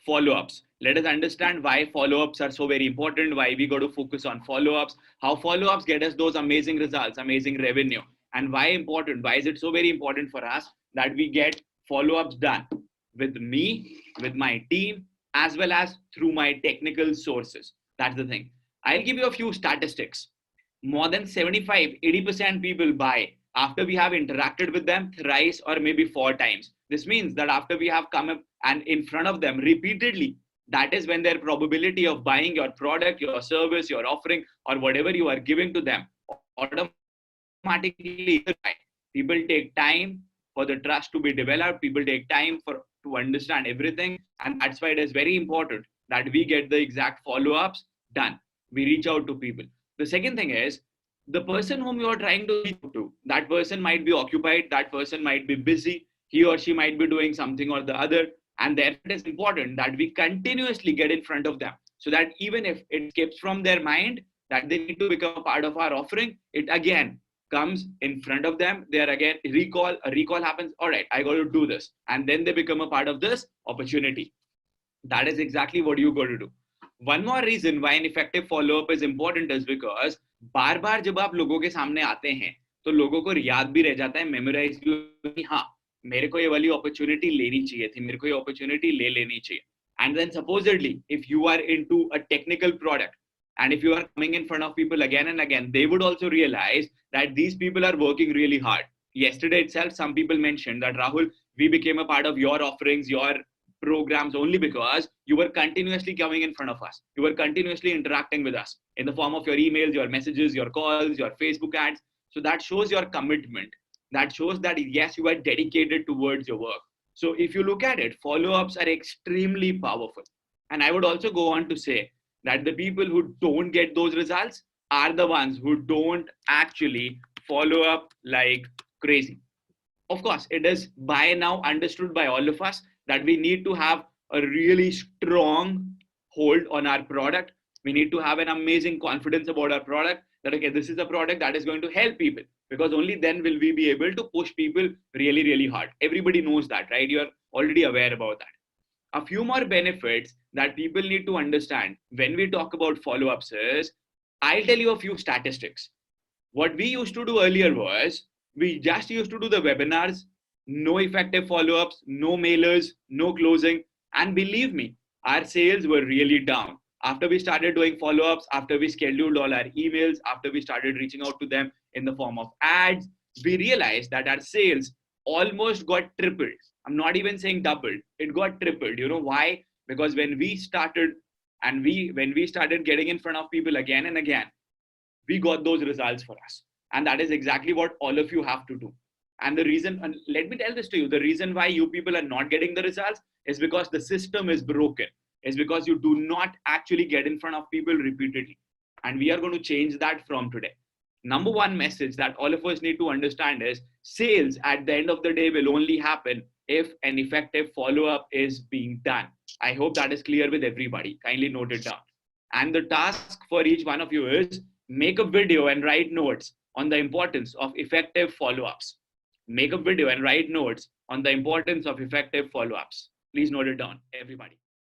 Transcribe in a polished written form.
follow-ups. Let us understand why follow-ups are so very important, why we got to focus on follow-ups, how follow-ups get us those amazing results, amazing revenue, and why important, why is it so very important for us that we get follow-ups done with me, with my team, as well as through my technical sources. That's the thing. I'll give you a few statistics. More than 75-80% people buy after we have interacted with them thrice or maybe 4 times. This means that after we have come up and in front of them repeatedly, that is when their probability of buying your product, your service, your offering, or whatever you are giving to them automatically. People take time for the trust to be developed. People take time to understand everything, and that's why it is very important that we get the exact follow-ups done. We reach out to people. The second thing is, the person whom you are trying to reach out to, that person might be occupied, that person might be busy, he or she might be doing something or the other, and therefore it is important that we continuously get in front of them, so that even if it skips from their mind that they need to become a part of our offering, it again comes in front of them. They are again a recall happens. All right, I got to do this, and then they become a part of this opportunity. That is exactly what you got to do. One more reason why an effective follow-up is important is because बार बार जब आप लोगों के सामने आते हैं तो लोगों को याद भी रह जाता है, मेमोराइज भी, हाँ मेरे को ये वाली अपॉर्चुनिटी लेनी चाहिए थी, मेरे को ये अपॉर्चुनिटी ले लेनी चाहिए. And then supposedly, if you are into a technical product and if you are coming in front of people again and again, they would also realize that these people are working really hard. Yesterday itself, some people mentioned that, Rahul, we became a part of your offerings, your programs only because you were continuously coming in front of us. You were continuously interacting with us in the form of your emails, your messages, your calls, your Facebook ads. So that shows your commitment. That shows that yes, you are dedicated towards your work. So if you look at it, follow-ups are extremely powerful. And I would also go on to say that the people who don't get those results are the ones who don't actually follow up like crazy. Of course, it is by now understood by all of us that we need to have a really strong hold on our product. We need to have an amazing confidence about our product that, okay, this is a product that is going to help people, because only then will we be able to push people really, really hard. Everybody knows that, right? You're already aware about that. A few more benefits that people need to understand when we talk about follow-ups is, I'll tell you a few statistics. What we used to do earlier was, we just used to do the webinars, no effective follow-ups, no mailers, no closing. And believe me, our sales were really down. After we started doing follow-ups, after we scheduled all our emails, after we started reaching out to them in the form of ads, we realized that our sales almost got tripled. I'm not even saying doubled. It got tripled. You know why? Because when we started getting in front of people again and again, we got those results for us. And that is exactly what all of you have to do. And the reason, and let me tell this to you, the reason why you people are not getting the results is because the system is broken. Is because you do not actually get in front of people repeatedly. And we are going to change that from today. Number one message that all of us need to understand is, sales at the end of the day will only happen if an effective follow-up is being done. I hope that is clear with everybody. Kindly note it down. And the task for each one of you is, make a video and write notes on the importance of effective follow-ups. Make a video and write notes on the importance of effective follow-ups. Please note it down, everybody.